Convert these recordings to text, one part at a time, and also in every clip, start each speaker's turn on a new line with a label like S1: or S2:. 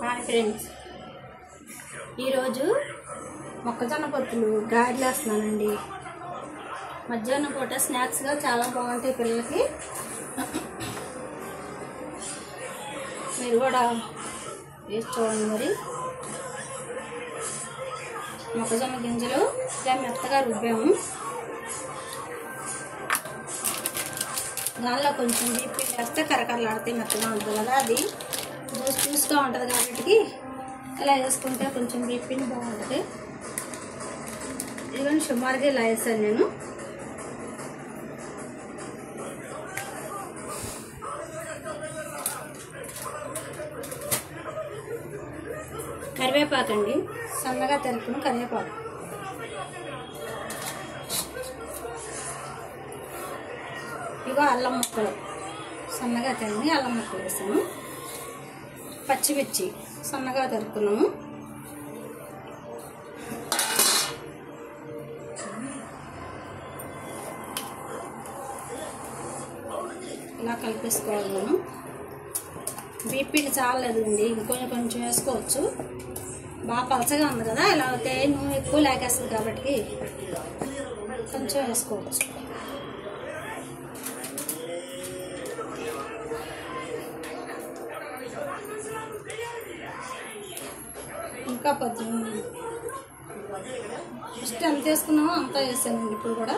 S1: Hi friends, ఈరోజు మొక్కజొన్న పొత్తులు గారెలు వేస్తున్నానండి. మధ్యాహ్నం పూట స్నాక్స్గా చాలా బాగుంటాయి పిల్లలకి. మీరు కూడా వేసి చూడండి. మరి మొక్కజొన్న గింజలు ఇలా మెత్తగా రుబ్బాము. దానిలో కొంచెం బీపీ వేస్తే కరకరలాడితే మెత్తగా ఉంటుంది కదా, అది జ్యూస్గా ఉంటుంది కాబట్టి ఇలా వేసుకుంటే కొంచెం బీపీని బాగుంటుంది. ఇదిగోని సుమారుగా ఇలా వేసాను నేను. కరివేపాకు అండి, సన్నగా తరుపున కరివేపాకు. ఇగో అల్లం ముక్కలు సన్నగా తరిగి అల్లం ముక్కలు వేసాను. పచ్చిమిర్చి సన్నగా తరుపుకున్నాము. ఇలా కలిపేసుకోవాలి మనం. బీపీని చాలలేదు అండి, ఇంకొంచెం కొంచెం వేసుకోవచ్చు. బాగా పలచగా ఉంది కదా, ఇలా అయితే నూనె ఎక్కువ లేకేస్తుంది కాబట్టి కొంచెం వేసుకోవచ్చు. ఇంకా ఫస్ట్ ఎంత వేసుకున్నామో అంతా వేసానండి. ఇప్పుడు కూడా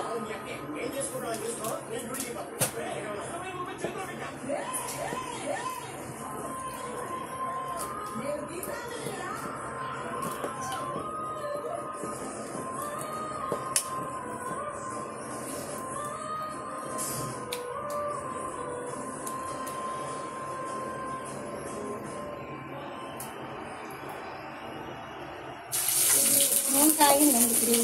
S1: నూనె తాగిందండి. ఇప్పుడు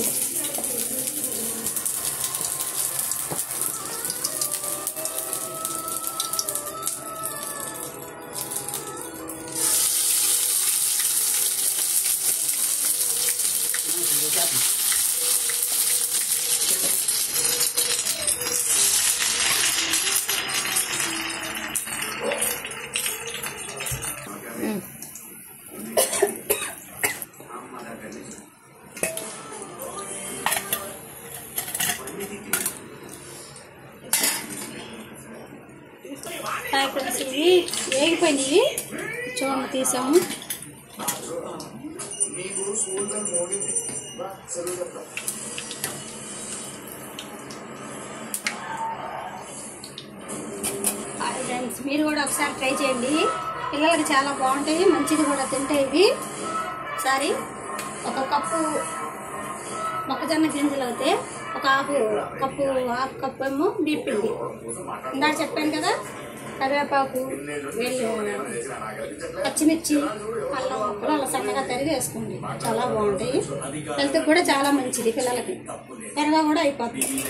S1: ఇవి వేగిపోయినవి చూడండి, తీసాము. ఫ్రెండ్స్, మీరు కూడా ఒకసారి ట్రై చేయండి. పిల్లలకి చాలా బాగుంటాయి, మంచిది కూడా తింటాయి ఇవి. ఒకసారి ఒక కప్పు మొక్కజొన్న గింజలు అయితే ఒక హాఫ్ కప్పు ఏమో బీపిండి. ఇందాక చెప్పాను కదా, కరివేపాకు, పచ్చిమిర్చి, అల్లం ముక్కలు అలా సన్నగా తరిగి వేసుకోండి. చాలా బాగుంటాయి, హెల్త్కి కూడా చాలా మంచిది. పిల్లలకి త్వరగా కూడా అయిపోతుంది.